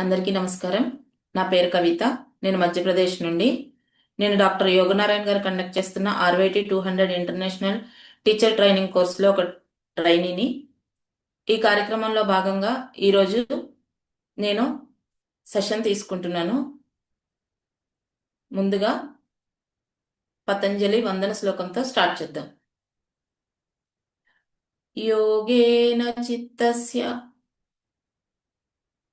అందరికీ నమస్కారం. నా పేరు కవిత. నేను మధ్యప్రదేశ్ నుండి. నేను డాక్టర్ యోగనారాయణ గారు కండక్ట్ చేస్తున్న ఆర్వైటీ 200 ఇంటర్నేషనల్ టీచర్ ట్రైనింగ్ కోర్సులో ఒక ట్రైనీని. ఈ కార్యక్రమంలో భాగంగా ఈరోజు నేను సెషన్ తీసుకుంటున్నాను. ముందుగా పతంజలి వందన శ్లోకంతో స్టార్ట్ చేద్దాం. యోగేన చిత్తస్య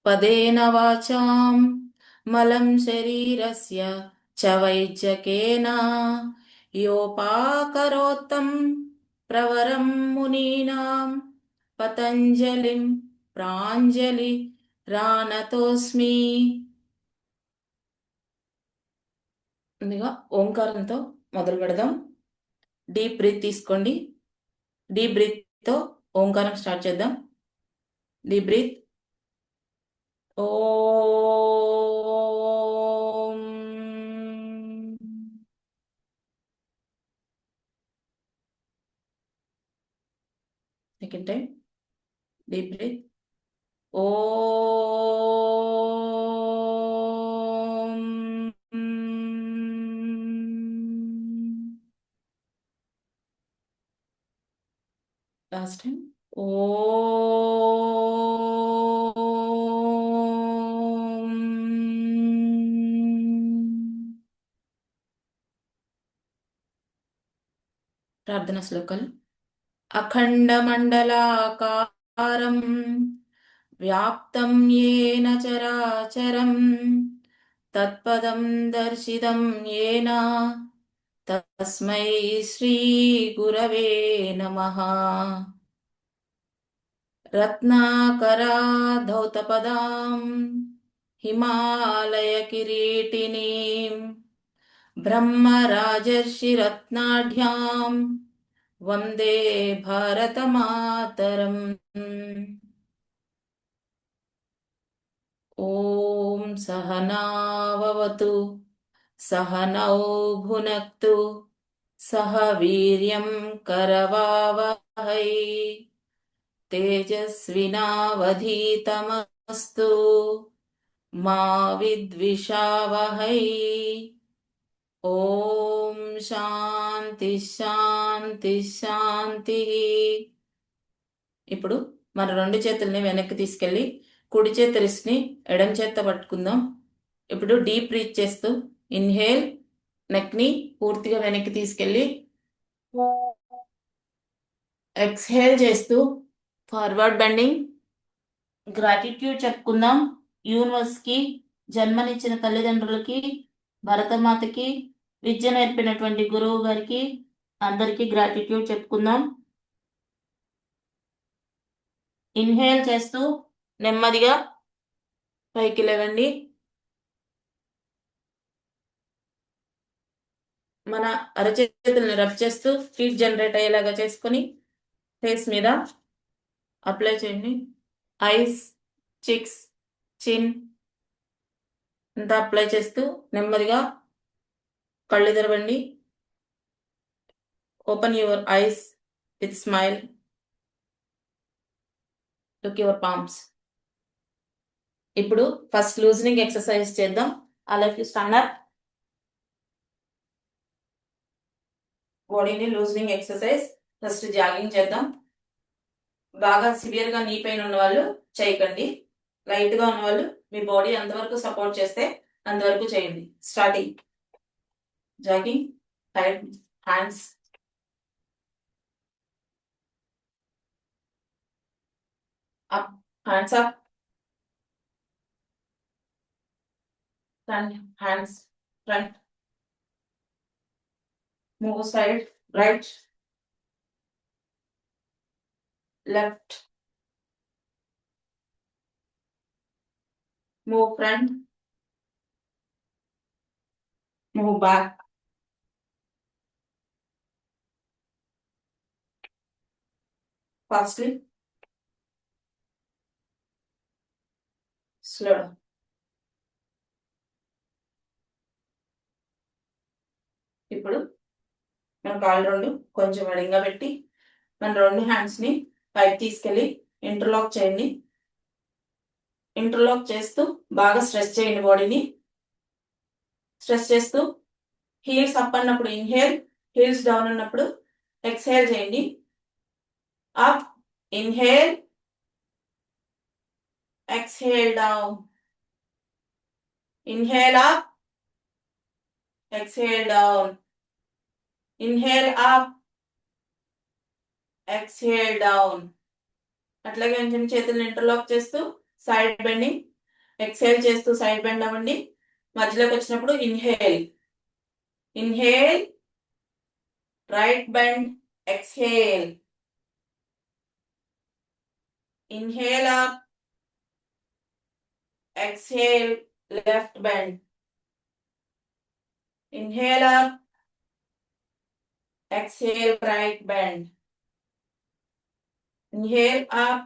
పదేన వాచాం మలం శరీరస్య చ వైద్యకేన యోపాకరోత్తం ప్రవరం మునీనాం పతంజలిం ప్రాంజలి రానతోస్మి. ముందుగా ఓంకారంతో మొదలు పెడదాం. డీప్ బ్రీత్ తీసుకోండి. డీప్ బ్రీత్తో ఓంకారం స్టార్ట్ చేద్దాం. Deep breath. ఓం. Second time. Deep breath. ఓం. Last time. ఓం. ప్రార్థన శ్లోకాలు. అఖండమండలాకారం వ్యాప్తం ఏన చరాచరం తత్పదం దర్శితం ఏన తస్మై శ్రీ గురవే నమః. రత్నాకరాధౌతపదాం హిమాలయ కిరీటినీం బ్రహ్మరాజర్షిరత్నాఢ్యాం వందే భారతమాతరం. ఓం సహనావవతు సహనౌ భునక్తు సహ వీర్యం కరవావహై తేజస్వినావధీతమస్తు మా విద్విషావహై. ఓం శాంతి శాంతి శాంతి. ఇప్పుడు మన రెండు చేతుల్ని వెనక్కి తీసుకెళ్ళి కుడి చేతి రిస్ట్ని ఎడమ చేత్తో పట్టుకుందాం. ఇప్పుడు డీప్ బ్రీత్ చేస్తూ ఇన్హేల్, నెక్ని పూర్తిగా వెనక్కి తీసుకెళ్ళి ఎక్స్హేల్ చేస్తూ ఫార్వర్డ్ బెండింగ్. గ్రాటిట్యూడ్ చెప్పుకుందాం. యూనివర్స్కి, జన్మనిచ్చిన తల్లిదండ్రులకి, భరతమాతకి, విద్య నేర్పినటువంటి గురువు గారికి అందరికీ గ్రాటిట్యూడ్ చెప్పుకుందాం. ఇన్హేల్ చేస్తూ నెమ్మదిగా పైకి లేవండి. మన అరచేతుల్ని రబ్ చేస్తూ హీట్ జనరేట్ అయ్యేలాగా చేసుకొని ఫేస్ మీద అప్లై చేయండి. ఐస్, చిక్స్, చిన్ అంతా అప్లై చేస్తూ నెమ్మదిగా కళ్ళు తెరవండి. Open your eyes with smile. Look your palms. ఇప్పుడు ఫస్ట్ లూజనింగ్ ఎక్సర్సైజ్ చేద్దాం. అలాగే స్టాండ్ అప్. బాడీని లూజనింగ్ ఎక్సర్సైజ్. ఫస్ట్ జాగింగ్ చేద్దాం. బాగా సివియర్గా నీ పెయిన్ ఉన్న వాళ్ళు చేయకండి. లైట్గా ఉన్న వాళ్ళు మీ బాడీ ఎంతవరకు సపోర్ట్ చేస్తే అంతవరకు చేయండి. Starting jogging. Hands up, hands up, front, hands front. Move side, right, left, move front, move back, fastly, slow down. ఇప్పుడు మన కాళ్ళు రెండు కొంచెం వడిగా పెట్టి మన రెండు హ్యాండ్స్ని పైకి తీసుకెళ్ళి ఇంటర్లాక్ చేయండి. ఇంటర్లాక్ చేస్తూ బాగా స్ట్రెచ్ చేయండి బాడీని. స్ట్రెచ్ చేస్తూ హీల్స్ అప్ అన్నప్పుడు ఇన్హేల్, హీల్స్ డౌన్ అన్నప్పుడు ఎక్స్హేల్ చేయండి. Up, inhale, exhale down, inhale up, exhale down, inhale up, exhale down. అట్లాగే ఉంచండి చేతులను ఇంటర్లాక్ చేస్తూ సైడ్ బెండింగ్. ఎక్స్హేల్ చేస్తూ సైడ్ బెండ్ అవ్వండి. మధ్యలోకి వచ్చినప్పుడు inhale, inhale, right bend, exhale, inhale up, exhale, left bend, inhale up, exhale, right bend, inhale up,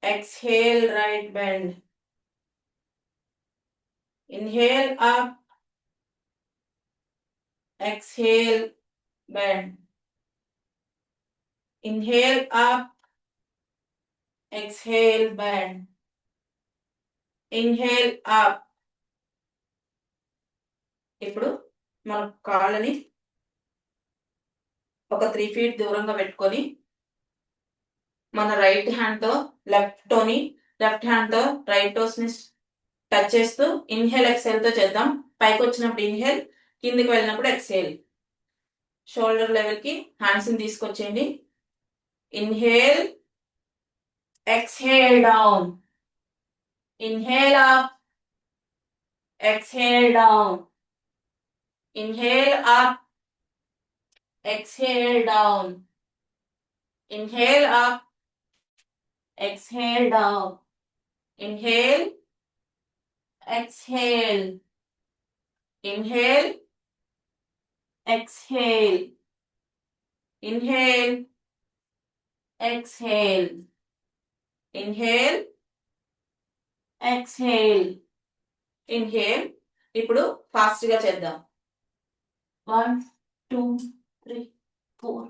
exhale, right bend, inhale up, exhale, bend, inhale up, exhale, bend, inhale up. ఇప్పుడు మన కాళ్ళని ఒక 3 feet దూరంగా పెట్టుకొని మన right hand తో left టోని, left hand తో రైట్ టోస్ ని టచ్ చేస్తూ ఇన్హేల్ ఎక్స్హేల్ తో చేద్దాం. పైకి వచ్చినప్పుడు ఇన్హేల్, కిందికి వెళ్ళినప్పుడు ఎక్స్హేల్. షోల్డర్ లెవెల్ కి హ్యాండ్స్ ని తీసుకొచ్చేయండి. Inhale, exhale down, inhale up, exhale down, inhale up, exhale down, inhale up, exhale down, inhale, exhale, inhale, exhale, inhale, exhale, inhale, exhale, inhale. ఇప్పుడు ఫాస్ట్ గా చేద్దాం. 1, 2, 3, 4,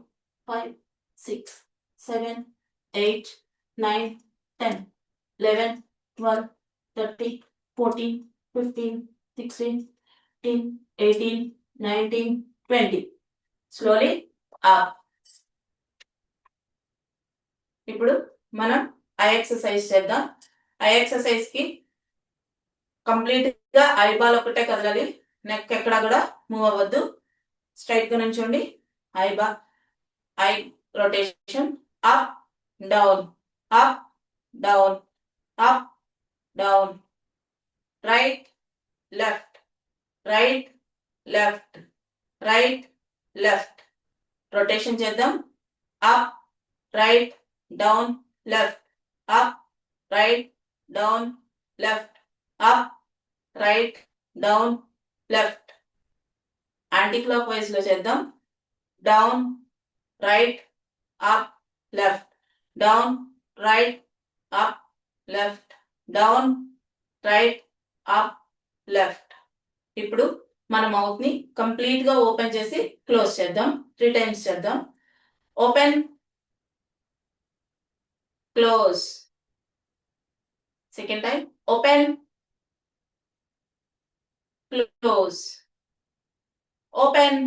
5, 6, 7, 8, 9, 10, 11, 12, 13, 14, 15, 16, 17, 18, 19, 20. Slowly up. ఇప్పుడు మనం eye exercise చేద్దాం. Eye exercise కి complete గా eyeball ఒకటే కదలాలి. నెక్ ఎక్కడ కూడా మూవ్ అవ్వద్దు. స్ట్రైట్ గా నుంచోండి. Eyeball, eye rotation, up down, up down, up down, right left, right left, right left. Rotation చేద్దాం. Up, right, down, left, up, right, down, left, up, right, down, left. Anticlockwise లో చేద్దాం. Down, right, up, left, down, right, up, left, down, right, up, left. ఇప్పుడు మన mouth ని complete గా open చేసి close చేద్దాం. 3 times చేద్దాం. Open, close. Second time. Open, close, open,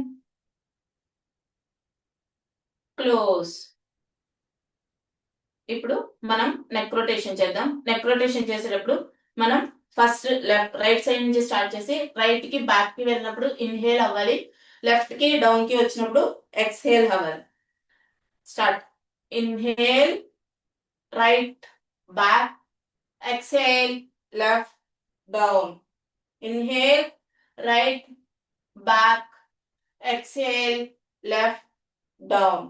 close. ఇప్పుడు మనం నెక్ రొటేషన్ చేద్దాం. నెక్ రొటేషన్ చేసేటప్పుడు మనం ఫస్ట్ లెఫ్ట్ రైట్ సైడ్ నుంచి స్టార్ట్ చేసి రైట్ కి బ్యాక్ కి వెళ్ళినప్పుడు ఇన్హేల్ అవ్వాలి. లెఫ్ట్ కి డౌన్ కి వచ్చినప్పుడు ఎక్స్హేల్ అవ్వాలి. Start. Inhale, right, back, exhale, left, down. Inhale, right, back, exhale, left, down.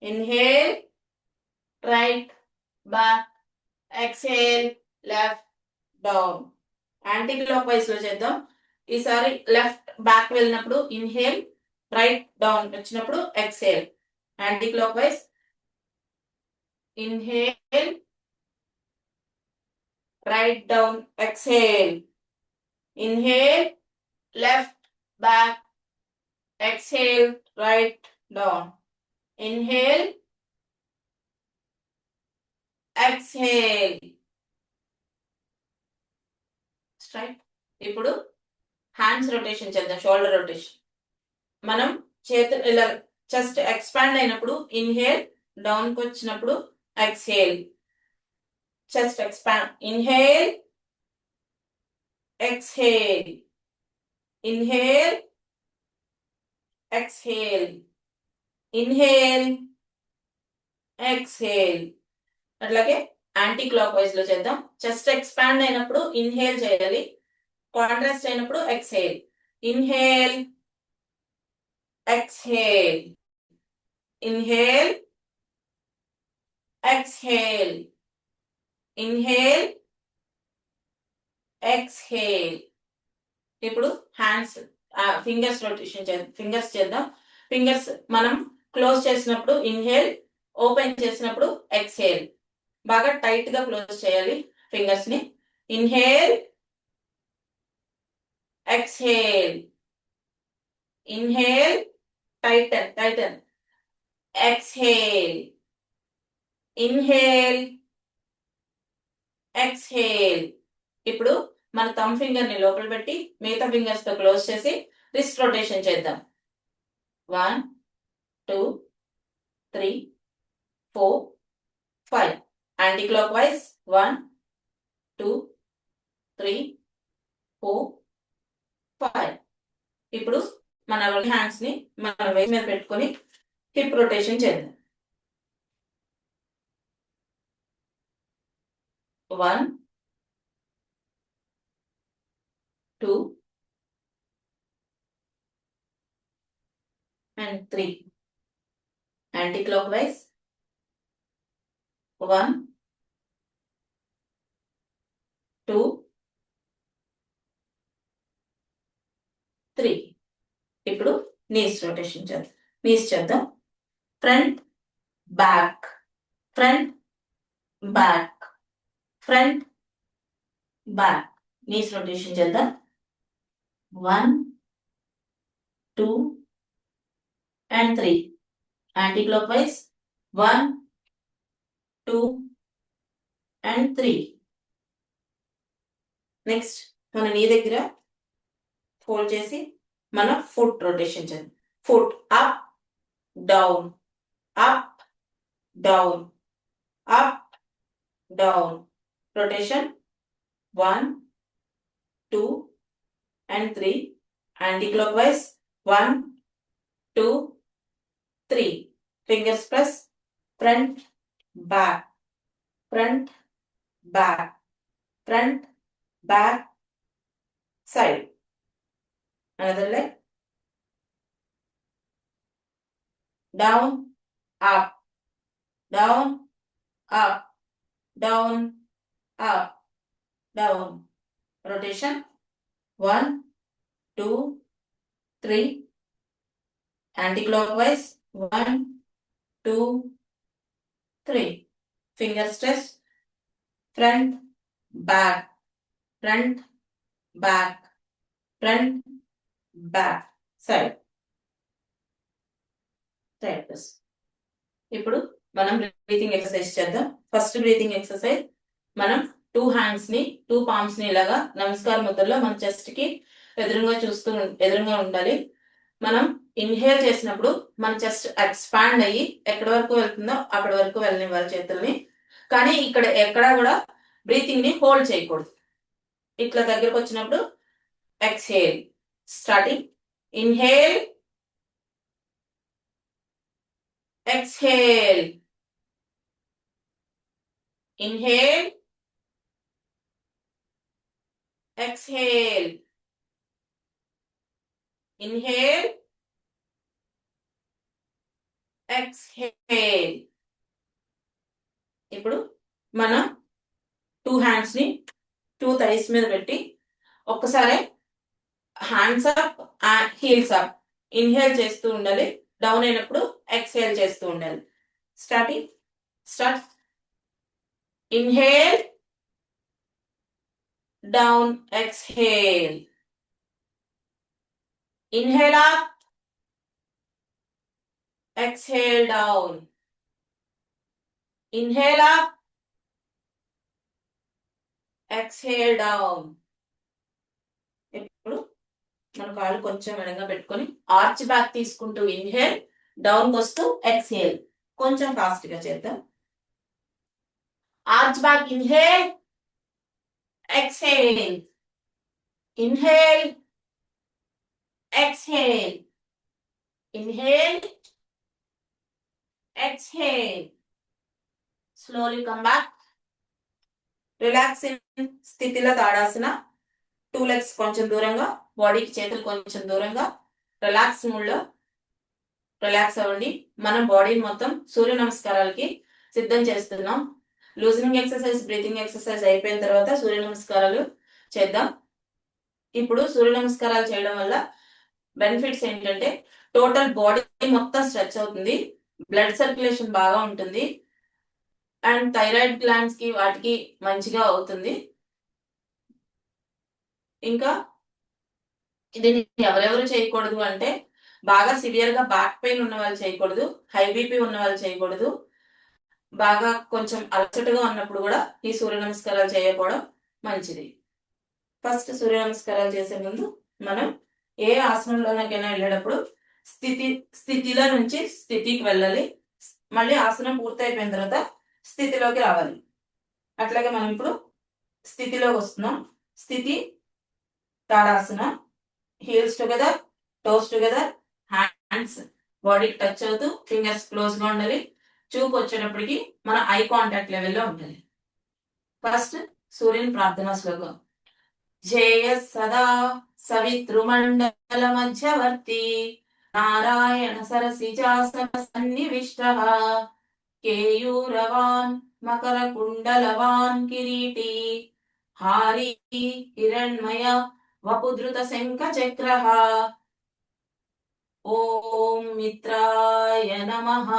Inhale, right, back, exhale, left, down. Anti clock wise లో చేద్దాం. ఈసారి లెఫ్ట్ బ్యాక్ వెళ్ళినప్పుడు ఇన్హేల్, రైట్ డౌన్ వచ్చినప్పుడు exhale. Anti clock wise. Inhale, right down, exhale. Inhale, left, back, exhale, right down. Inhale, exhale. Right. ఇప్పుడు hands rotation చేద్దాం. Shoulder rotation. మనం చేతులు ఇలా చెస్ట్ ఎక్స్పాండ్ అయినప్పుడు ఇన్హేల్, డౌన్ కి వచ్చినప్పుడు exhale. Chest expand, inhale, exhale, inhale, exhale, inhale, exhale. అట్లాగే anti clock wise లో చేద్దాం. చెస్ట్ ఎక్స్పాండ్ అయినప్పుడు ఇన్హేల్ చేయాలి, కాంట్రాస్ట్ అయినప్పుడు exhale. Inhale, exhale, inhale, exhale, inhale, exhale. ఇప్పుడు హ్యాండ్స్ ఫింగర్స్ రొటేషన్ చేద్దాం. ఫింగర్స్ చేద్దాం. ఫింగర్స్ మనం క్లోజ్ చేసినప్పుడు ఇన్హేల్, ఓపెన్ చేసినప్పుడు ఎక్స్హేల్. బాగా టైట్ గా క్లోజ్ చేయాలి ఫింగర్స్ ని. Inhale, exhale, inhale, Titan Titan, exhale, inhale, exhale. ఇప్పుడు మన థంబ్ ఫింగర్ ని లోపల పెట్టి మిగతా ఫింగర్స్ తో క్లోజ్ చేసి రిస్ట్ రొటేషన్ చేద్దాం. 1 2 3 4 5. Anti clock wise 1 2 3 4 5. ఇప్పుడు మన హ్యాండ్స్ ని మన వేస్ట్ మీద పెట్టుకొని హిప్ రొటేషన్ చేద్దాం. 1 2 and 3. Anticlockwise 1 2 3. ఇప్పుడు నీస్ రొటేషన్ చేద్దాం. నీస్ చేద్దాం. Front, back, front, back, front, back. Knees rotation చేద్దాం. 1 2 and 3. Anticlockwise 1 2 and 3. Next మన నీ దగ్గర ఫోల్డ్ చేసి మన ఫుట్ రొటేషన్ చేద్దాం. Foot up down, up down, up down. Rotation 1 2 and 3. Anticlockwise 1 2 3. Fingers press, front back, front back, front back, side. Another leg. Down, up, down, up, down, up, down. Rotation 1 2 3. Anti-clockwise 1 2 3. Finger stress, front, back, front, back, front, back, side. Side press. ఇప్పుడు మనం breathing exercise చేద్దాం. First breathing exercise, మనం 2 hands ని 2 palms ని ఇలాగా నమస్కార ముద్రలో మన చెస్ట్ కి ఎదురుగా ఉండాలి. మనం ఇన్హేల్ చేసినప్పుడు మన చెస్ట్ ఎక్స్పాండ్ అయ్యి ఎక్కడి వరకు వెళ్తుందో అక్కడి వరకు వెళ్ళనివ్వాలి చేతుల్ని. కానీ ఇక్కడ ఎక్కడా కూడా బ్రీతింగ్ ని హోల్డ్ చేయకూడదు. ఇట్లా దగ్గరకు వచ్చినప్పుడు exhale. Starting inhale, exhale, inhale, exhale, inhale, exhale. ఇప్పుడు మనం 2 హ్యాండ్స్ ని 2 థైస్ మీద పెట్టి ఒక్కసారి hands up, heels up, inhale చేస్తూ ఉండాలి. డౌన్ అయినప్పుడు ఎక్స్హేల్ చేస్తూ ఉండాలి. Start. Inhale, down, exhale. Inhale up, exhale down. Inhale up, exhale down. మన కాళ్ళు కొంచెం ఎడంగా పెట్టుకొని ఆర్చ్ బ్యాక్ తీసుకుంటూ ఇన్హేల్, డౌన్ వస్తూ ఎక్స్హేల్. కొంచెం ఫాస్ట్ గా చేద్దాం. Arch back, inhale, exhale, inhale, exhale, inhale, exhale. Slowly come back. Relaxing స్థితిలో తాడాసన. 2 లెగ్స్ కొంచెం దూరంగా, బాడీకి చేతులు కొంచెం దూరంగా, రిలాక్స్ మూడ్ లో రిలాక్స్ అవ్వండి. మనం బాడీని మొత్తం సూర్య నమస్కారాలకి సిద్ధం చేస్తున్నాం. లూజనింగ్ ఎక్సర్సైజ్, బ్రీతింగ్ ఎక్సర్సైజ్ అయిపోయిన తర్వాత సూర్య నమస్కారాలు చేద్దాం. ఇప్పుడు సూర్య నమస్కారాలు చేయడం వల్ల బెనిఫిట్స్ ఏంటంటే టోటల్ బాడీ మొత్తం స్ట్రెచ్ అవుతుంది, బ్లడ్ సర్క్యులేషన్ బాగా ఉంటుంది, అండ్ థైరాయిడ్ గ్లాండ్స్ కి వాటికి మంచిగా అవుతుంది. ఇంకా దీన్ని ఎవరెవరు చేయకూడదు అంటే బాగా సివియర్ గా బ్యాక్ పెయిన్ ఉన్న వాళ్ళు చేయకూడదు, హై బీపీ ఉన్న వాళ్ళు చేయకూడదు, బాగా కొంచెం అలసటగా ఉన్నప్పుడు కూడా ఈ సూర్య నమస్కారాలు చేయకపోవడం మంచిది. ఫస్ట్ సూర్య నమస్కారాలు చేసే ముందు మనం ఏ ఆసనంలోనైనా వెళ్ళేటప్పుడు స్థితిలో నుంచి స్థితికి వెళ్ళాలి. మళ్ళీ ఆసనం పూర్తయిపోయిన తర్వాత స్థితిలోకి రావాలి. అట్లాగే మనం ఇప్పుడు స్థితిలోకి వస్తున్నాం. స్థితి tadasana. Heels together, toes together, hands బాడీకి టచ్ అవుతూ, ఫింగర్స్ క్లోజ్ గా ఉండాలి. చూపు వచ్చేటప్పటికి మన ఐ కాంటాక్ట్ లెవెల్లో ఉండాలి. ఫస్ట్ సూర్యుని ప్రార్థనా శ్లోకం. జేయ సదా సవితృమండల మధ్యవర్తి నారాయణ సరసిజాసన సన్నివిష్ట కేయూరవాన్ మకర కుండలవాన్ కిరీటి హారీ హిరణ్మయ వపుధృత శంఖ చక్ర. ఓం మిత్రాయ నమః.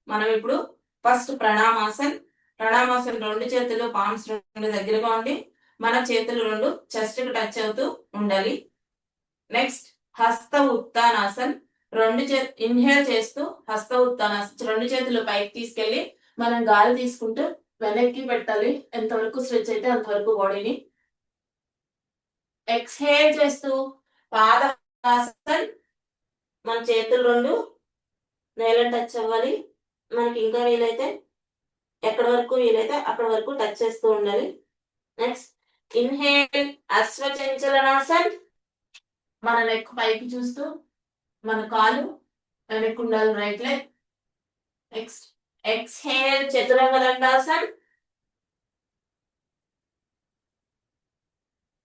మనం ఇప్పుడు ఫస్ట్ ప్రణామాసన్. ప్రణామాసన్ 2 చేతులు పామ్స్ 2 దగ్గరగా ఉండి మన చేతులు 2 చెస్ట్ కు టచ్ అవుతూ ఉండాలి. నెక్స్ట్ హస్త ఉత్తానాసన్. ఇన్హేల్ చేస్తూ హస్త ఉత్తానాసన్ 2 చేతులు పైకి తీసుకెళ్లి మనం గాలి తీసుకుంటూ వెనక్కి పెట్టాలి. ఎంతవరకు స్ట్రెచ్ అయితే అంతవరకు బాడీని. ఎక్స్హేల్ చేస్తూ పాదహాసన్. మన చేతులు 2 నేల టచ్ అవ్వాలి. మనకి ఇంకా వీలైతే ఎక్కడి వరకు వీలైతే అక్కడి వరకు టచ్ చేస్తూ ఉండాలి. నెక్స్ట్ ఇన్హేల్ అశ్వచంచలనాసన్. మన నెక్ పైకి చూస్తూ మన కాలు వెనక్కి ఉండాలి, రైట్ లెగ్. నెక్స్ట్ ఎక్స్హేల్ చతురంగ దండాసన్.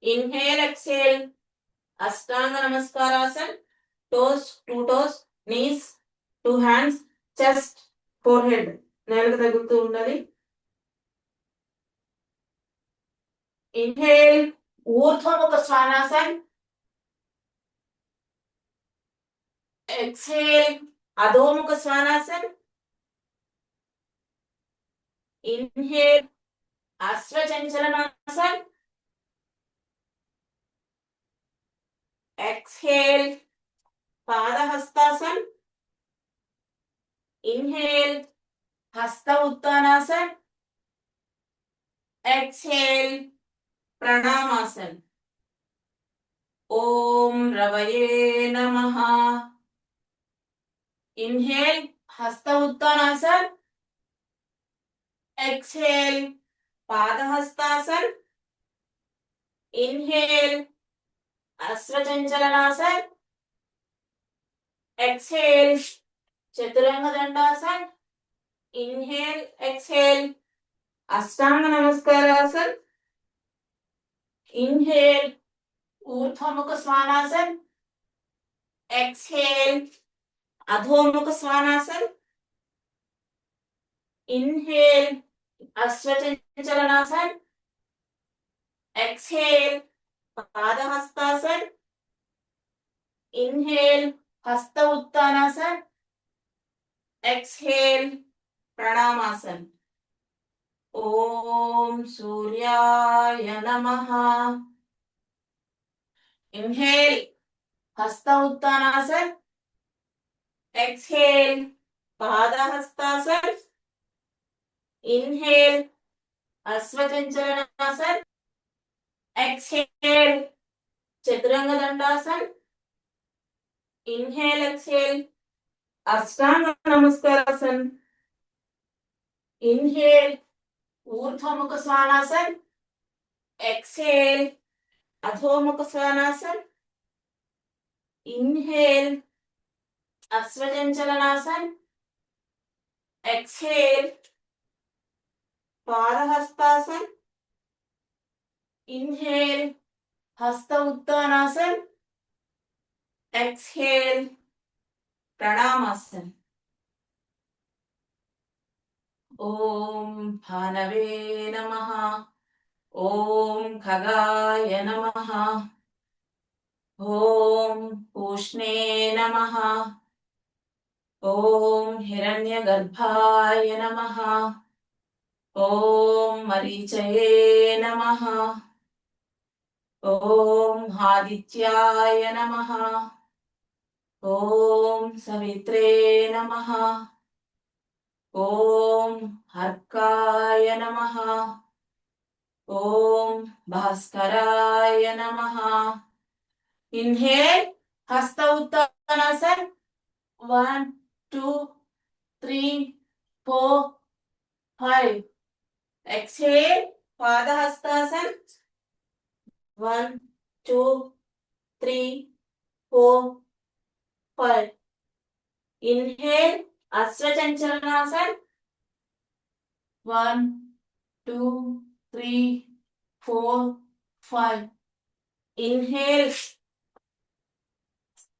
ఇన్హేల్, ఎక్స్హేల్ అష్టాంగ నమస్కారాసన్. Two toes, knees, 2 hands, chest, forehead నేలకు తగులుతూ ఉండాలి. ఇన్హేల్ ఊర్ధ్వముఖ శ్వానాసన్. ఎక్స్హేల్ అధోముఖ శ్వానాసన్. ఇన్హేల్ అశ్వచంచలనాసన్. ఎక్స్హేల్ పాదహస్తాసన్. ఇన్హేల్ హస్త ఉత్తానాసన్. ఎక్స్హేల్ ప్రణామాసన్. ఓం రవయే నమః. ఇన్హేల్ హస్త ఉత్తానాసన్. ఎక్స్హేల్ పాదహస్తాసన్. ఇన్హేల్ అశ్వచంచలనాసన్. ఎక్స్హేల్ చతురంగ దండాసన్. ఇన్హేల్, ఎక్స్హేల్ అష్టాంగ నమస్కారాసన్. ఇన్హేల్ ఊర్ధ్వముఖ శ్వానాసన్. ఎక్స్హేల్ అధోముఖ శ్వానాసన్. ఇన్హేల్ అశ్వచంచలనాసన్. ఎక్స్హేల్ పాదహస్తాసన్. ఇన్హేల్ హస్త ఉత్తానాసన్. ఎక్స్హేల్ ప్రణామాసన్. ఓం సూర్యాయ నమః. ఇన్హేల్ హస్త ఉత్తానాసన్. ఎక్స్హేల్ పాదహస్తాసన్. ఇన్హేల్ అశ్వచంచలనాసన్. ఎక్స్హేల్ చతురంగ దండాసన్. Inhale exhale. అష్టాంగ నమస్కారాసన్. ఇన్హేల్ ఊర్ధ్వముఖ శ్వానాసన్. ఎక్స్హేల్ అధోముఖ శ్వానాసన్. ఇన్హేల్ అశ్వచంచలనాసన్. ఎక్స్హేల్ పాదహస్తాసన్. ఇన్హేల్ హస్త ఉత్తానాసన్. ఎక్స్హేల్ ప్రణామాసన్. ఓం భానవే నమః. ఓం ఖగాయ నమః. ఓం పూష్ణే నమః. ఓం హిరణ్యగర్భాయ నమః. ఓం మరీచయే నమః. ఓం ఆదిత్యాయ నమః. ఓం సవిత్రే నమః. ఓం అర్కాయ నమః. ఓం భాస్కరాయ నమః. ఇన్హేల్ హస్త Uttanasana. 1 2 3 4 5. Exhale Padahastasan. 1 2 3 4 5. Inhale అశ్వచంచలనాసన్. 1 2 3 4 5. Inhale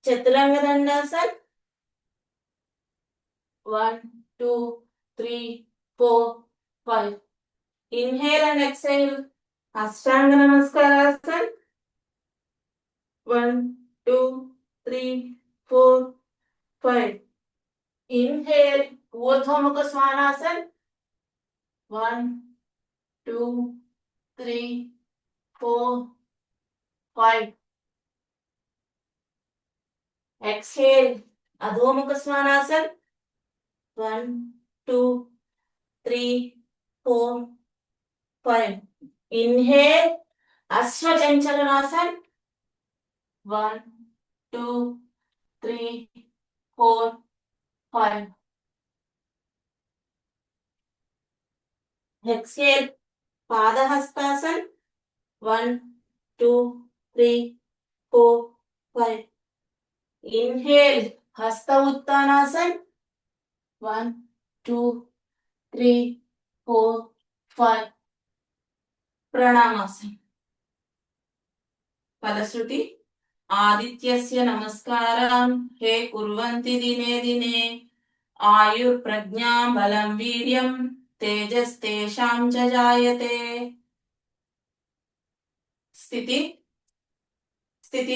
chaturanga దండాసన్. 1 2 3 4 5. Inhale and exhale Ashtanga Namaskarasan. 1 2 3 4 5. Inhale Urdhva Svanasana. 1 2 3 4 5. Exhale Adho Svanasana. 1 2 3 4 5. Inhale Ashwachanchalanasana. 1 2 3 4 5. Exhale Padahastasana. 1 2 3 4 5. Inhale Hasta Uttanasana. 1 2 3 4 5. Pranamasana. Palasruti. ఆదిత్యస్య నమస్కారం హే కుర్వంతి దినే దినే ఆయుర్ ప్రజ్ఞా బలం వీర్యం తేజస్తేషాం చ జాయతే. స్థితి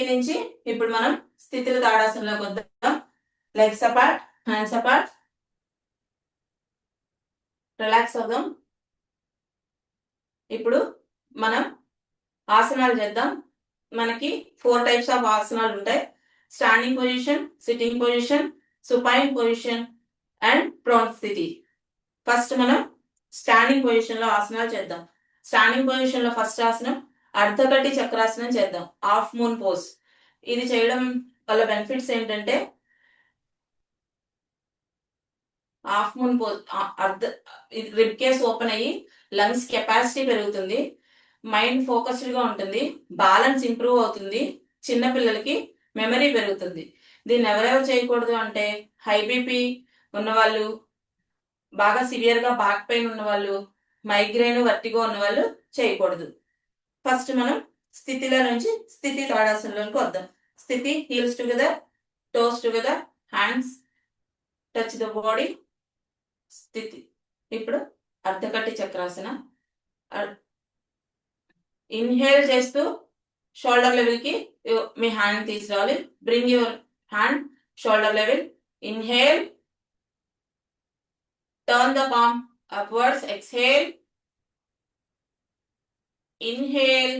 నుంచి ఇప్పుడు మనం స్థితుల తాడాసనలోకి వద్దాం. Legs apart, hands apart, relax అవుదాం. ఇప్పుడు మనం ఆసనాలు చేద్దాం. మనకి 4 టైప్స్ ఆఫ్ ఆసనాలు ఉంటాయి. Standing position, sitting position, supine position and prone స్థితి. ఫస్ట్ మనం స్టాండింగ్ పొజిషన్ లో ఆసనాలు చేద్దాం. స్టాండింగ్ పొజిషన్ లో ఫస్ట్ ఆసనం అర్ధకటి చక్రాసనం చేద్దాం. Half moon pose. ఇది చేయడం వల్ల బెనిఫిట్స్ ఏంటంటే half moon pose rib case open అయ్యి లంగ్స్ కెపాసిటీ పెరుగుతుంది, మైండ్ ఫోకస్డ్ గా ఉంటుంది, బ్యాలెన్స్ ఇంప్రూవ్ అవుతుంది, చిన్న పిల్లలకి మెమరీ పెరుగుతుంది. దీన్ని ఎవరెవరు చేయకూడదు అంటే హై బీపీ ఉన్నవాళ్ళు, బాగా సివియర్ గా బ్యాక్ పెయిన్ ఉన్నవాళ్ళు, మైగ్రేన్ వర్టిగో ఉన్నవాళ్ళు చేయకూడదు. ఫస్ట్ మనం స్థితిలో నుంచి స్థితి తాడాసనలోకి వద్దాం. స్థితి, heels together, toes together, hands touch the body. స్థితి. ఇప్పుడు అర్ధకట్టి చక్రాసన. ఇన్హేల్ చేస్తూ షోల్డర్ లెవెల్ కి మీ హ్యాండ్ తీసుకురావాలి. Bring your hand shoulder level. Inhale, turn the palm upwards. Exhale. Inhale,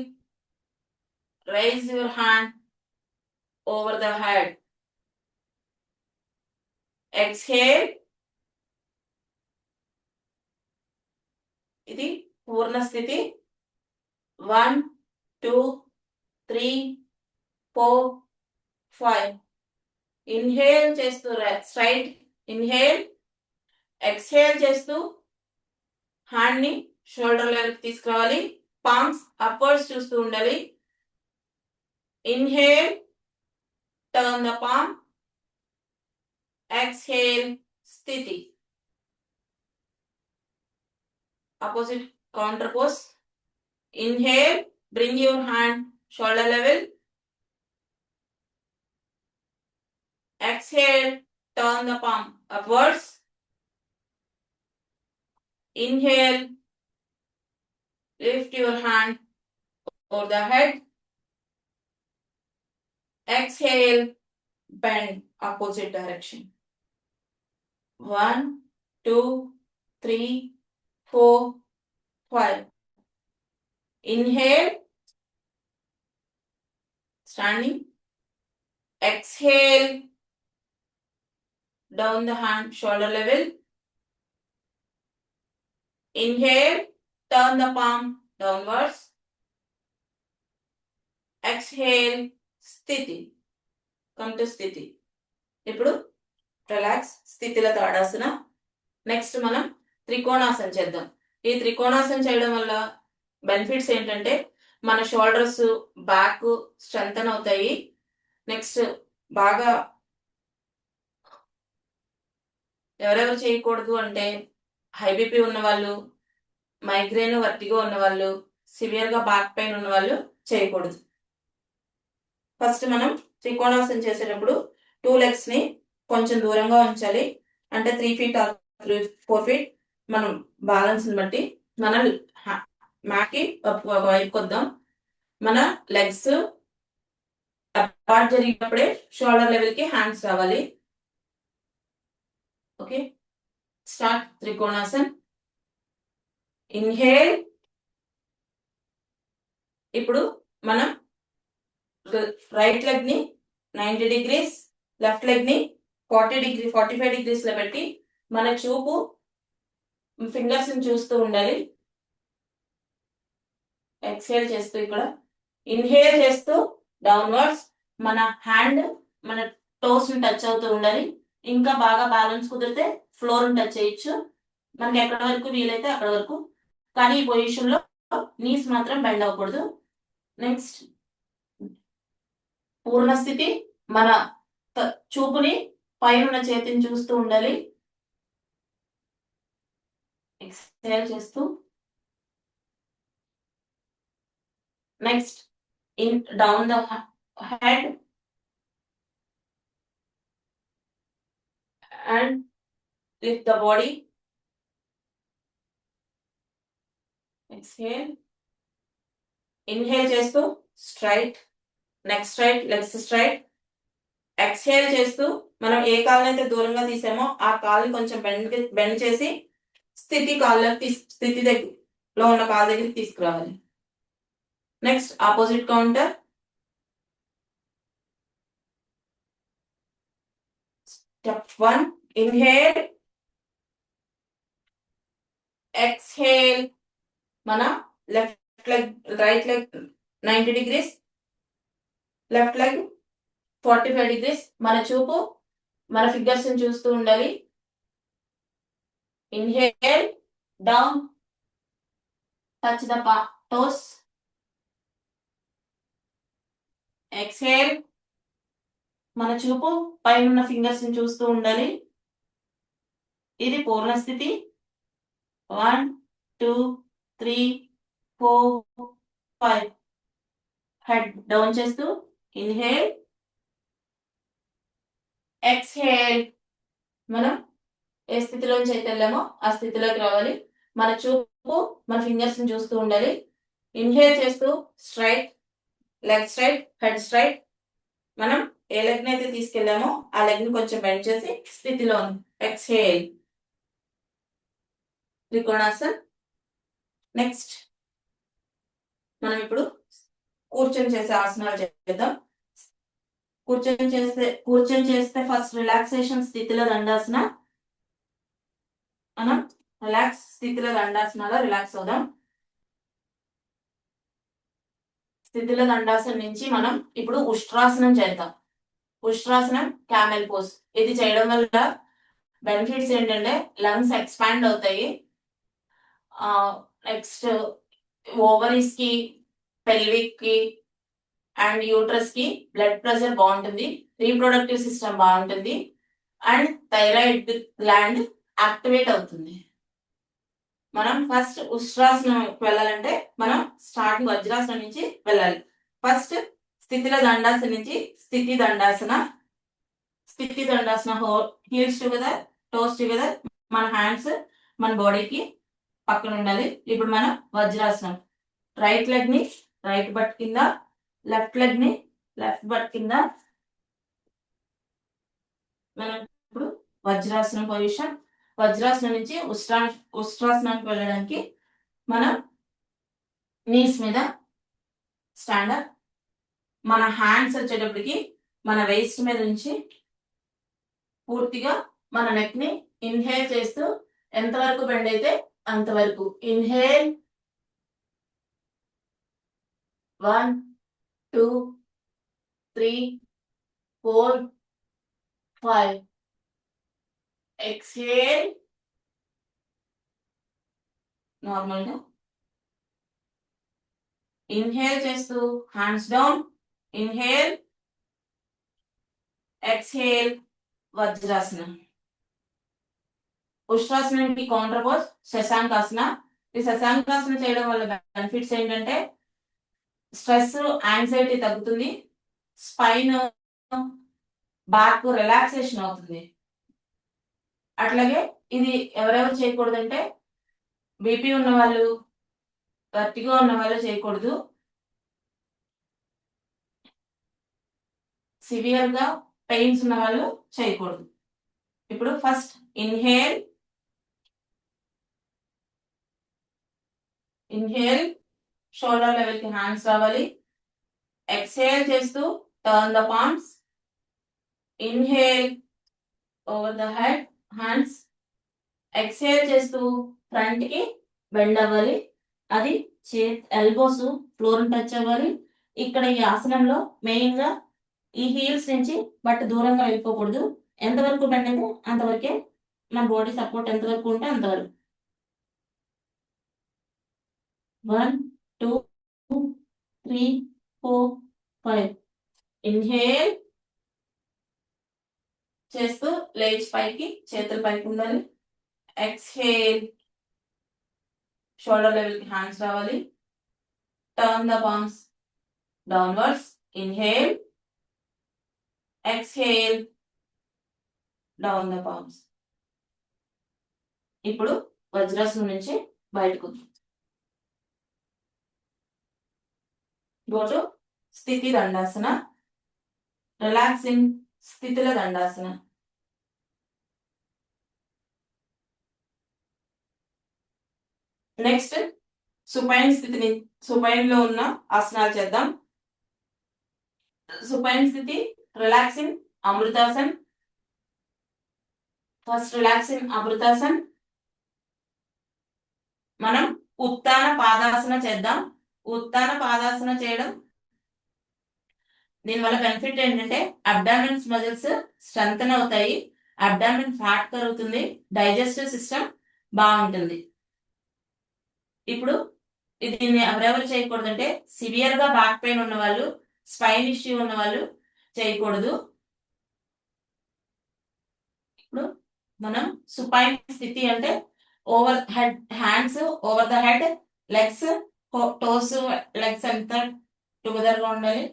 raise your hand over the head. Exhale. ఇది పూర్ణ స్థితి. 1 2 3 4 5 inhale చేస్తూ straight inhale exhale చేస్తూ hand ని షోల్డర్ లెవెల్ తీసుకురావాలి పామ్స్ అప్వర్డ్స్ చూస్తూ ఉండాలి inhale turn the palm exhale స్థితి opposite counter pose inhale bring your hand shoulder level exhale turn the palm upwards inhale lift your hand over the head exhale bend opposite direction 1 2 3 4 5 inhale standing exhale down the hand shoulder level inhale turn the palm downwards exhale స్థితి come to స్థితి ఇప్పుడు relax స్థితిలో tadasana next మనం త్రికోణాసన చేద్దాం ఈ త్రికోణాసన చేయడం వల్ల benefits ఏంటంటే మన షోల్డర్స్ బ్యాక్ స్ట్రెంథన్ అవుతాయి నెక్స్ట్ బాగా ఎవరెవరు చేయకూడదు అంటే హై బీపీ ఉన్న వాళ్ళు మైగ్రేన్ వర్టిగో ఉన్న వాళ్ళు సివియర్ గా బ్యాక్ పెయిన్ ఉన్న వాళ్ళు చేయకూడదు ఫస్ట్ మనం త్రికోణాసన చేసేటప్పుడు 2 లెగ్స్ ని కొంచెం దూరంగా ఉంచాలి అంటే 3 feet ఆర్ 4 feet మనం బ్యాలెన్స్ ని బట్టి మన మ్యాకి వైపుకి వద్దాం మన లెగ్స్ అపార్ట్ జరిగినప్పుడే షోల్డర్ లెవెల్ కి హ్యాండ్స్ రావాలి ఓకే స్టార్ట్ త్రికోణాసన్ ఇన్హేల్ ఇప్పుడు మనం రైట్ లెగ్ ని 90 degrees లెఫ్ట్ లెగ్ ని 45 degrees లో పెట్టి మన చూపు ఫింగర్స్ ని చూస్తూ ఉండాలి ఎక్స్హేల్ చేస్తూ ఇక్కడ ఇన్హేల్ చేస్తూ డౌన్వర్డ్స్ మన హ్యాండ్ మన టోస్ ని టచ్ అవుతూ ఉండాలి ఇంకా బాగా బ్యాలెన్స్ కుదిరితే ఫ్లోర్ ని టచ్ చేయొచ్చు మనకి ఎక్కడ వరకు వీలైతే అక్కడ వరకు కానీ ఈ పొజిషన్ లో నీస్ మాత్రం బెండ్ అవ్వకూడదు నెక్స్ట్ పూర్ణ స్థితి మన చూపుని పైన చేతిని చూస్తూ ఉండాలి ఎక్స్హేల్ చేస్తూ next in down the head and lift the body exhale inhale చేస్తూ straight neck straight legs straight exhale చేస్తూ మనం ఏ కాళ్ళని అయితే దూరంగా తీసామో ఆ కాళ్ళని కొంచెం బెండ్ చేసి స్థితి కాళ్ళకి స్థితి దగ్గరలో ఉన్న కాళ్ళ దగ్గరికి తీసుకురావాలి next opposite counter step 1 inhale exhale మన left leg right leg 90 degrees left leg 45 degrees మన చూపు మన ఫిగర్స్ ని చూస్తూ ఉండాలి inhale down touch the toes exhale మన చూపు పైన ఉన్న ఫింగర్స్ ని చూస్తూ ఉండాలి ఇది పూర్ణ స్థితి 1 2 3 4 5 హెడ్ డౌన్ చేస్తూ ఇన్హేల్ ఎక్స్హేల్ మనం ఏ స్థితిలోంచి అయితే వెళ్ళామో ఆ స్థితిలోకి రావాలి మన చూపు మన ఫింగర్స్ ని చూస్తూ ఉండాలి ఇన్హేల్ చేస్తూ straight leg straight head straight మనం ఏ లెగ్ ని అయితే తీసుకెళ్ళామో ఆ లెగ్ ని కొంచెం బెండ్ చేసి స్థితిలో ఎక్స్హేల్ త్రికోణాసన్ నెక్స్ట్ మనం ఇప్పుడు కూర్చొని చేసే ఆసనాలు చేద్దాం కూర్చొని చేస్తే ఫస్ట్ రిలాక్సేషన్ స్థితిలో దండాసన మనం రిలాక్స్ స్థితిలో దండాసనలో రిలాక్స్ అవుదాం స్థితిల దండాసనం నుంచి మనం ఇప్పుడు ఉష్ట్రాసనం చేద్దాం. ఉష్ట్రాసనం, క్యామెల్ పోజ్. ఇది చేయడం వల్ల బెనిఫిట్స్ ఏంటంటే లంగ్స్ ఎక్స్పాండ్ అవుతాయి. నెక్స్ట్ ఓవరీస్ కి, పెల్విక్ కి అండ్ యూట్రస్ కి బ్లడ్ ప్రెషర్ బాగుంటుంది, రీప్రొడక్టివ్ సిస్టమ్ బాగుంటుంది అండ్ థైరాయిడ్ గ్లాండ్ యాక్టివేట్ అవుతుంది. మనం ఫస్ట్ ఉష్ట్రాసనం వెళ్ళాలంటే మనం స్టార్టింగ్ వజ్రాసనం నుంచి వెళ్ళాలి. ఫస్ట్ స్థితిల దండాసన నుంచి స్థితి దండాసన. స్థితి dandasana heels together, toes together, మన హ్యాండ్స్ మన బాడీకి పక్కన ఉండాలి. ఇప్పుడు మనం వజ్రాసనం. రైట్ లెగ్ ని రైట్ బట్ కింద, లెఫ్ట్ లెగ్ ని లెఫ్ట్ బట్ కింద. మనం ఇప్పుడు వజ్రాసనం పొజిషన్. వజ్రాసనం నుంచి ఉష్ట్రాసనానికి వెళ్ళడానికి మనం నీస్ మీద స్టాండప్. మన హ్యాండ్స్ వచ్చేటప్పటికి మన వేస్ట్ మీద నుంచి పూర్తిగా మన నెక్ ని ఇన్హేల్ చేస్తూ ఎంతవరకు బెండ్ అయితే అంతవరకు ఇన్హేల్. 1 2 3 4 5. ఎక్స్హేల్ నార్మల్ గా. ఇన్హేల్ చేస్తూ హ్యాండ్స్ డౌన్, ఇన్హేల్, ఎక్స్హేల్, వజ్రాసనం. ఉష్ట్రాసనానికి కౌంటర్ పోజ్ శశాంకాసన. ఈ శశాంకాసన చేయడం వల్ల బెనిఫిట్స్ ఏంటంటే స్ట్రెస్, యాంగ్జైటీ తగ్గుతుంది, స్పైన్, బ్యాక్ రిలాక్సేషన్ అవుతుంది. అట్లాగే ఇది ఎవరెవరు చేయకూడదంటే బీపీ ఉన్న వాళ్ళు, గట్టిగా ఉన్న వాళ్ళు చేయకూడదు. సివియర్ గా పెయిన్స్ ఉన్న వాళ్ళు చేయకూడదు. ఇప్పుడు first inhale, inhale shoulder level కి హ్యాండ్స్ రావాలి. ఎక్స్హేల్ చేస్తూ turn the palms. Inhale over the head, hands. Exhale చేస్తూ ఫ్రంట్ కి బెండ్ అవ్వాలి. అది ఎల్బోస్ ఫ్లోర్ టచ్ అవ్వాలి. ఇక్కడ ఈ ఆసనంలో మెయిన్ గా ఈ హీల్స్ నుంచి బట్ దూరంగా వెళ్ళిపోకూడదు. ఎంతవరకు బెండ్ అయితే అంతవరకే, మన బాడీ సపోర్ట్ ఎంతవరకు ఉంటే అంతవరకు. 1 2 3 4 5. ఇన్హేల్ చేస్తూ లేచి పైకి, చేతులు పైకి ఉండాలి. ఎక్స్హేల్ షోల్డర్ లెవెల్ కి హ్యాండ్స్ రావాలి. Turn the palms downwards. Inhale, exhale, down the palms. ఇప్పుడు వజ్రాసనం నుంచి బయటకు గో టు స్థితి దండాసన. రిలాక్సింగ్ స్థితిల దండాసన. నెక్స్ట్ సుపైన్ స్థితిని, సుపైన్ లో ఉన్న ఆసనాలు చేద్దాం. సుపైన్ స్థితి relaxing Amritasan. First relaxing Amritasan. మనం ఉత్తాన పాదాసన చేద్దాం. ఉత్తాన పాదాసన చేయడం దీనివల్ల బెనిఫిట్ ఏంటంటే అబ్డామిన్స్ మజిల్స్ స్ట్రెంగ్తన్ అవుతాయి, అబ్డామిన్ ఫ్యాట్ కరుగుతుంది, డైజెస్టివ్ సిస్టమ్ బాగుంటుంది. ఇప్పుడు దీన్ని ఎవరెవరు చేయకూడదంటే సివియర్ గా బ్యాక్ పెయిన్ ఉన్న వాళ్ళు, స్పైన్ ఇష్యూ ఉన్న వాళ్ళు చేయకూడదు. ఇప్పుడు మనం సుపైన్ స్థితి అంటే over head, hands over the head, legs, toes, legs అంతా టుగెదర్ గా ఉండాలి.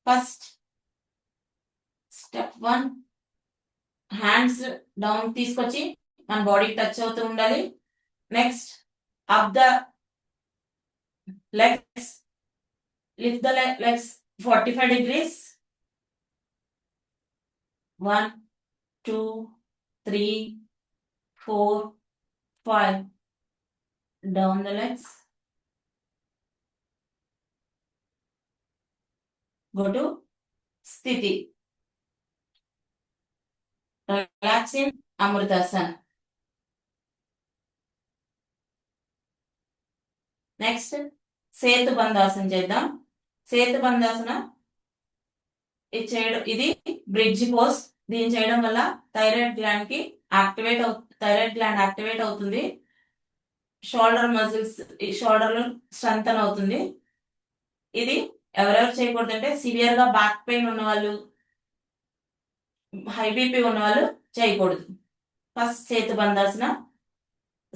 ఫస్ట్ స్టెప్ 1 హ్యాండ్స్ డౌన్ తీసుకొచ్చి మన బాడీకి టచ్ అవుతూ ఉండాలి. Next up the legs, lift the legs 45 degrees. 1 2 3 4 5. Down the legs. Go to Sthiti. Relax in Amritasana. Next, Setu Bandhasana చేద్దాం. సేతుబంధాసన ఇది చేయడం, ఇది బ్రిడ్జ్ పోజ్. దీన్ని చేయడం వల్ల థైరాయిడ్ గ్లాండ్ కి థైరాయిడ్ గ్లాండ్ యాక్టివేట్ అవుతుంది. షోల్డర్ మజిల్స్, షోల్డర్ స్ట్రెంగ్తన్ అవుతుంది. ఇది ఎవరెవరు చేయకూడదు అంటే సివియర్ గా బ్యాక్ పెయిన్ ఉన్న వాళ్ళు, హై బీపీ ఉన్న వాళ్ళు చేయకూడదు. ఫస్ట్ సేతుబంధాసన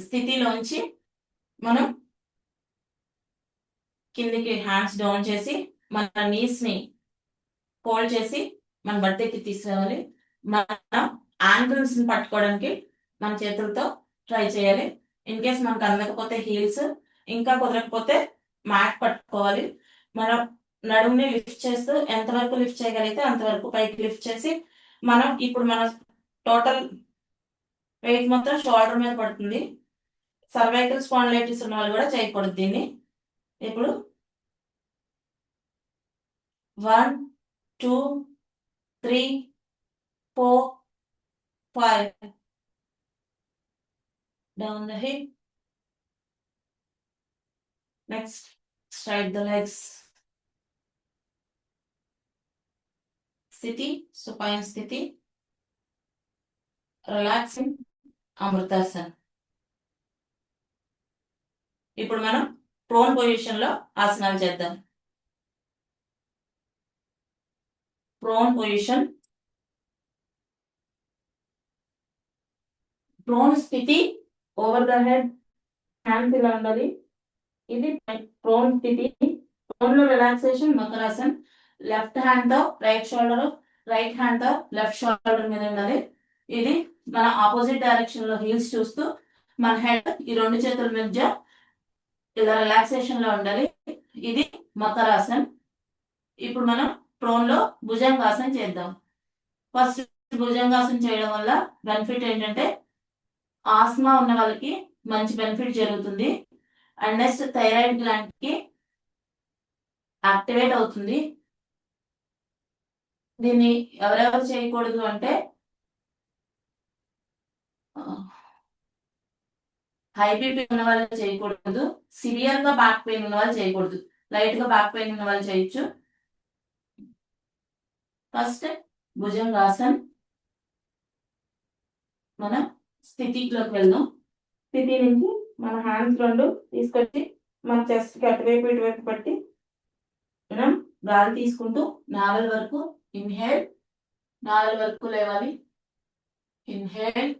స్థితిలోంచి మనం కిందికి హ్యాండ్స్ డౌన్ చేసి మన నీస్ ని ఫోల్డ్ చేసి మన బట్టెక్కి తీసుకురావాలి. మన యాంకిల్స్ ని పట్టుకోవడానికి మన చేతులతో ట్రై చేయాలి. ఇన్ కేస్ మనకు అందకపోతే హీల్స్, ఇంకా కుదరకపోతే మ్యాట్ పట్టుకోవాలి. మనం నడుముని లిఫ్ట్ చేస్తూ ఎంతవరకు లిఫ్ట్ చేయగలిగితే అంతవరకు పైకి లిఫ్ట్ చేసి మనం ఇప్పుడు మన టోటల్ వెయిట్ మొత్తం షోల్డర్ మీద పడుతుంది. సర్వైకల్ స్పాండిలైటిస్ ఉన్న వాళ్ళు కూడా చేయకూడదు దీన్ని. ఇప్పుడు 1 2 3 4 5 down the hip. Next, straight the legs. స్థితి, supine స్థితి, రిలాక్సింగ్, అమృతాసన్. ఇప్పుడు మనం ప్రోన్ పొజిషన్ లో ఆసనాలు చేద్దాం. ప్రోన్ పొజిషన్, ప్రోన్ స్థితి, ఓవర్ ద హెడ్, హ్యాండ్స్ ఇలా ఉండాలి. ఇది ప్రోన్ స్థితి. ప్రోన్ లో రిలాక్సేషన్ మకరాసన్. లెఫ్ట్ హ్యాండ్ తో రైట్ షోల్డర్, రైట్ హ్యాండ్ తో లెఫ్ట్ షోల్డర్ మీద ఉండాలి. ఇది మన ఆపోజిట్ డైరెక్షన్ లో హీల్స్ చూస్తూ మన హెడ్ ఈ రెండు చేతుల మధ్య ఇలా రిలాక్సేషన్ లో ఉండాలి. ఇది మకరాసన్. ఇప్పుడు మనం ప్రోన్ లో భుజంగాసనం చేద్దాం. ఫస్ట్ భుజంగాసనం చేయడం వల్ల బెనిఫిట్ ఏంటంటే ఆస్మా ఉన్న వాళ్ళకి మంచి బెనిఫిట్ జరుగుతుంది. అండ్ నెక్స్ట్ థైరాయిడ్ గ్లాండ్ కి యాక్టివేట్ అవుతుంది. దీన్ని ఎవరెవరు చేయకూడదు అంటే హై బీపీ ఉన్న వాళ్ళు చేయకూడదు, సివియర్ గా బ్యాక్ పెయిన్ ఉన్న వాళ్ళు చేయకూడదు. లైట్ గా బ్యాక్ పెయిన్ ఉన్న వాళ్ళు చేయొచ్చు. ఫస్ట్ భుజంగాసన్. మనం స్థితిలోకి వెళ్దాం. స్థితి నుంచి మన హ్యాండ్స్ రెండు తీసుకొచ్చి మన చెస్ట్ కి అటువైపు ఇటువైపు పట్టి మనం గాలి తీసుకుంటూ నావల్ వరకు ఇన్హేల్, నావల్ వరకు లేవాలి. Inhale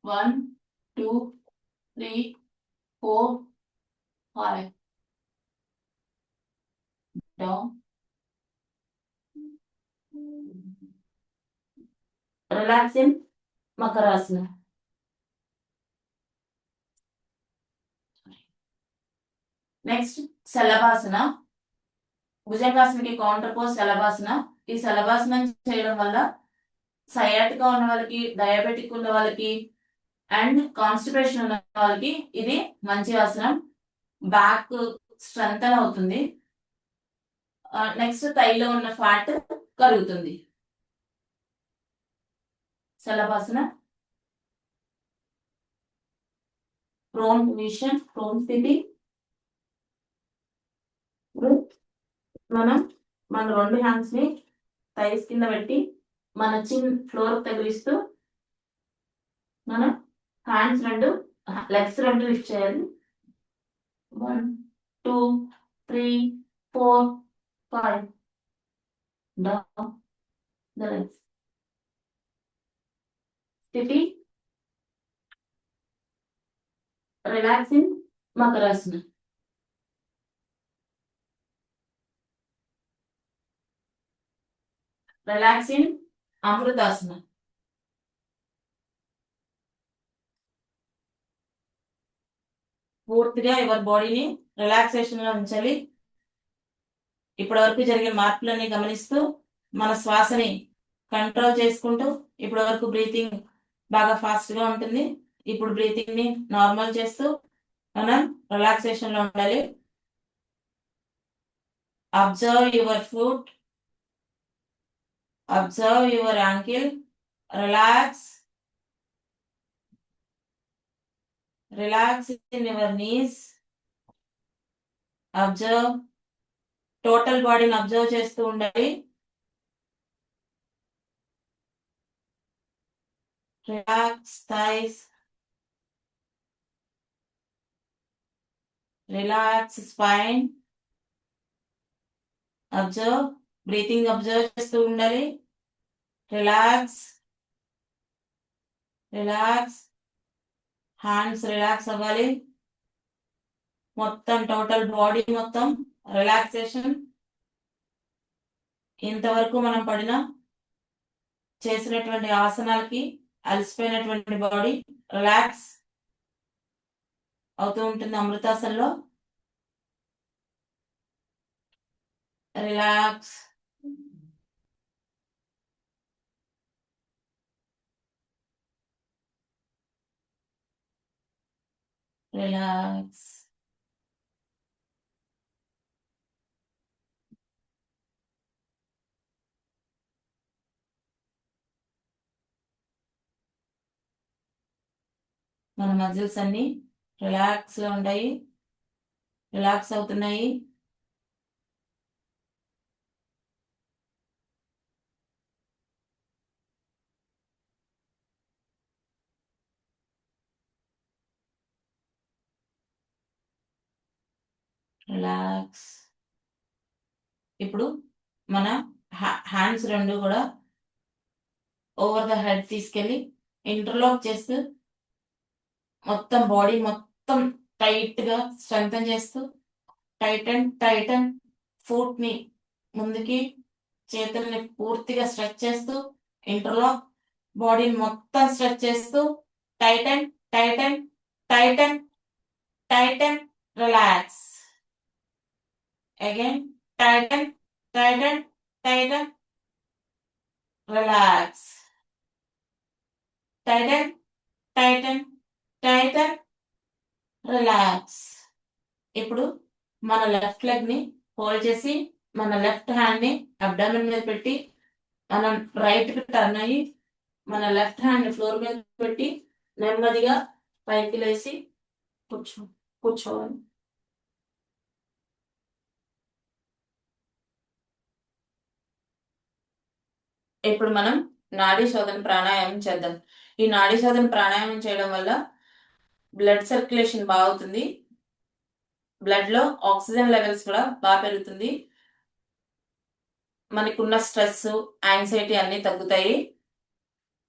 1 2 3 4 5 down. Relaxing Makarasana. Next Shalabhasana. భుజంగాసనకి counter pose Shalabhasana. ఈ శలభాసనం చేయడం వల్ల సయాటికా ఉన్న వాళ్ళకి, డయాబెటిక్ ఉన్న వాళ్ళకి అండ్ కాన్స్టిపేషన్ ఉన్న వాళ్ళకి ఇది మంచి ఆసనం. బ్యాక్ స్ట్రెంగ్తన్ అవుతుంది. నెక్స్ట్ థైలో ఉన్న ఫ్యాట్ కరుగుతుంది. శలభాసన. ప్రోన్ పొజిషన్, ప్రోన్ స్థితి. మనం మన రెండు హ్యాండ్స్ ని థైస్ కింద పెట్టి మన చిన్ ఫ్లోర్ తగిలిస్తూ మనం హ్యాండ్స్ రెండు, లెగ్స్ రెండు లిఫ్ట్ చేయాలి. 1 2 3 4 5 డౌన్ ద లెగ్స్. స్థితి, రిలాక్సింగ్ మకరాసన. రిలాక్సింగ్ అమృతాసన. పూర్తిగా యువర్ బాడీని రిలాక్సేషన్ లో ఉంచాలి. ఇప్పటి వరకు జరిగే మార్పులని గమనిస్తూ మన శ్వాసని కంట్రోల్ చేసుకుంటూ, ఇప్పటి వరకు బ్రీతింగ్ బాగా ఫాస్ట్ గా ఉంటుంది. ఇప్పుడు బ్రీతింగ్ ని నార్మల్ చేస్తూ మనం రిలాక్సేషన్ లో ఉండాలి. Observe your foot, observe your ankle, relax, relax in your knees, observe, total బాడీని అబ్జర్వ్ చేస్తూ ఉండాలి. Relax thighs, relax spine. Observe, breathing observe చేస్తూ ఉండాలి. Relax, relax. హ్యాండ్స్ రిలాక్స్ అవ్వాలి. మొత్తం టోటల్ బాడీ మొత్తం రిలాక్సేషన్. ఇంతవరకు మనం చేసినటువంటి ఆసనాలకి అలసిపోయినటువంటి బాడీ రిలాక్స్ అవుతూ ఉంటుంది. అమృతాసనంలో రిలాక్స్, రిలాక్స్. మన మజిల్స్ అన్ని రిలాక్స్ లో ఉంటాయి, రిలాక్స్ అవుతున్నాయి. రిలాక్స్. ఇప్పుడు మన హ్యాండ్స్ రెండు కూడా ఓవర్ ద హెడ్ తీసుకెళ్ళి ఇంటర్లాక్ చేస్తూ మొత్తం బాడీ మొత్తం టైట్ గా స్ట్రెంగ్తన్ చేస్తూ టైటన్ ఫుట్ ని ముందుకి, చేతుల్ని పూర్తిగా స్ట్రెచ్ చేస్తూ ఇంటర్లాక్, బాడీని మొత్తం స్ట్రెచ్ చేస్తూ Titan Titan Titan Titan. Relax again. Titan Titan Titan. Relax. Titan Titan Titan. Relax. ఇప్పుడు మన లెఫ్ట్ లెగ్ ని హోల్డ్ చేసి మన లెఫ్ట్ హ్యాండ్ ని అబ్డామిన్ మీద పెట్టి మనం రైట్ కి టర్న్ అయ్యి మన లెఫ్ట్ హ్యాండ్ ఫ్లోర్ మీద పెట్టి నెమ్మదిగా పైకి లేచి కూర్చోవాలి. ఇప్పుడు మనం నాడీ శోధన ప్రాణాయామం చేద్దాం. ఈ నాడీ శోధన ప్రాణాయామం చేయడం వల్ల బ్లడ్ సర్క్యులేషన్ బాగుతుంది, బ్లడ్ లో ఆక్సిజన్ లెవెల్స్ కూడా బాగా పెరుగుతుంది, మనకున్న స్ట్రెస్ యాంగ్జైటీ అన్ని తగ్గుతాయి.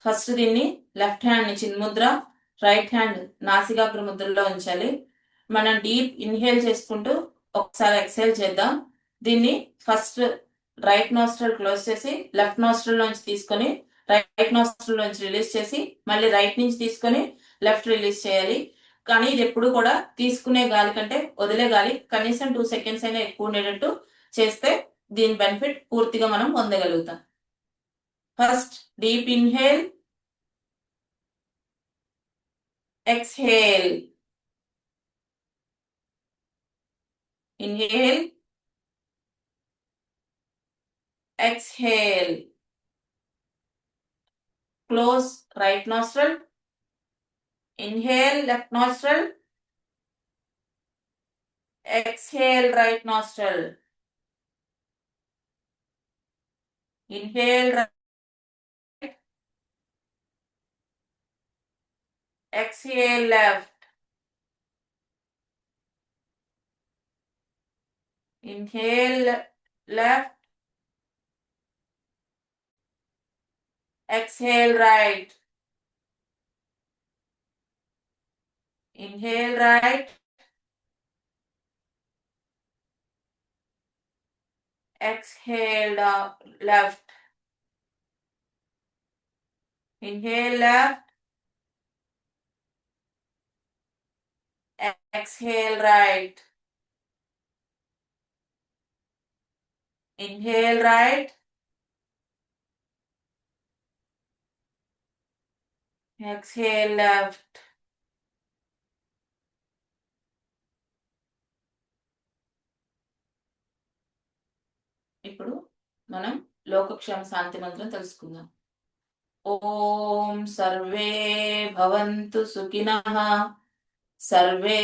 ఫస్ట్ దీన్ని లెఫ్ట్ హ్యాండ్ ని చిన్ముద్ర, రైట్ హ్యాండ్ నాసికాగ్ర ముద్రలో ఉంచాలి. మనం డీప్ ఇన్హేల్ చేసుకుంటూ ఒకసారి ఎక్స్హేల్ చేద్దాం. దీన్ని ఫస్ట్ రైట్ నోస్ట్రల్ క్లోజ్ చేసి లెఫ్ట్ నోస్ట్రల్ నుంచి తీసుకొని రైట్ నోస్ట్రల్ నుంచి రిలీజ్ చేసి మళ్ళీ రైట్ నుంచి తీసుకొని లెఫ్ట్ రిలీజ్ చేయాలి. కానీ ఇది ఎప్పుడు కూడా తీసుకునే గాలి కంటే వదిలే గాలి కనీసం 2 సెకండ్స్ అయినా ఎక్కువ ఉండేటట్టు చేస్తే దీని బెనిఫిట్ పూర్తిగా మనం పొందగలుగుతాం. First deep inhale, exhale, inhale, exhale. Close right nostril, inhale left nostril, exhale right nostril, inhale right, exhale left, inhale left, exhale right, inhale right, exhale left, inhale left, exhale right, inhale right, exhale left. ఇప్పుడు మనం లోకక్షేమ శాంతి మంత్రం తెలుసుకుందాం. ఓం survey భవంతు సుఖినః, survey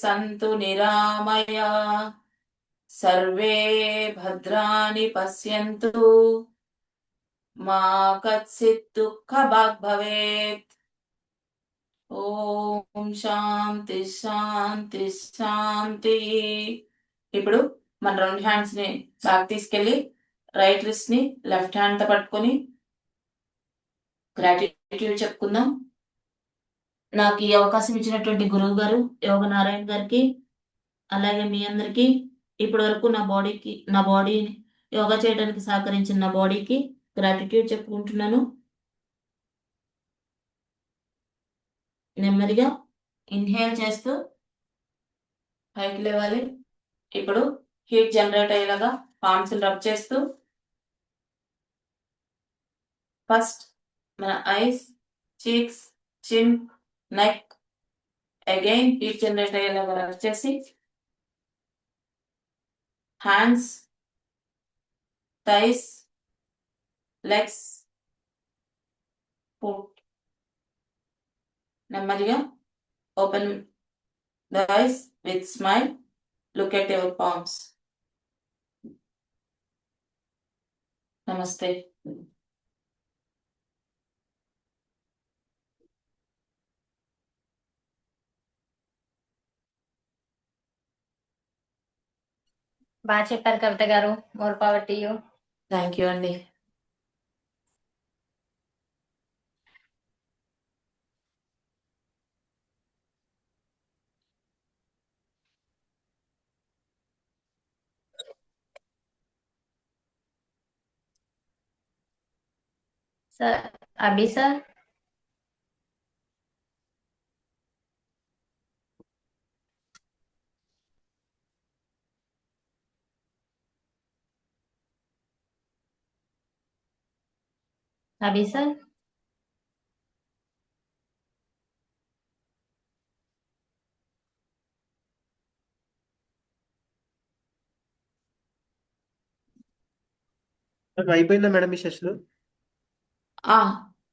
సంతు నిరామయా, survey భద్రాణి పశ్యంతు మా కచ్చిత్ దుఃఖభాగ్ భవేత్. ఓం శాంతి శాంతి శాంతి. ఇప్పుడు మన రెండు హ్యాండ్స్ ని బ్యాక్ తీసుకెళ్ళి రైట్ రిస్ట్ ని లెఫ్ట్ హ్యాండ్ తో పట్టుకొని గ్రాటిట్యూడ్ చెప్పుకుందాం. నాకు ఈ అవకాశం ఇచ్చినటువంటి గురువు గారు యోగ నారాయణ గారికి, అలాగే మీ అందరికీ ఇప్పటి వరకు నా బాడీ యోగా చేయడానికి సహకరించిన నా బాడీకి గ్రాటిట్యూడ్ చెప్పుకుంటున్నాను. నెమ్మదిగా ఇన్హేల్ చేస్తూ పైకి లేవాలి. ఇప్పుడు హీట్ జనరేట్ అయ్యేలాగా పామ్స్ రబ్ చేస్తూ ఫస్ట్ మన eyes, cheeks, chin, neck again heat generate అయ్యేలాగా రబ్ చేసి హ్యాండ్స్, థైస్, లెగ్స్, ఫుట్. నెమ్మదిగా open the eyes with smile. Look at your palms. నమస్తే. బాగా చెప్పారు కవిత గారు. More power to you. Thank you అండి. Sir Abhi sir. Abhi sir. అయిపోయిందా మేడం మీ సెషన్?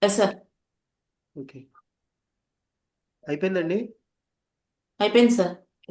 Yes sir. ఓకే, అయిపోయిందండి. అయిపోయింది సార్.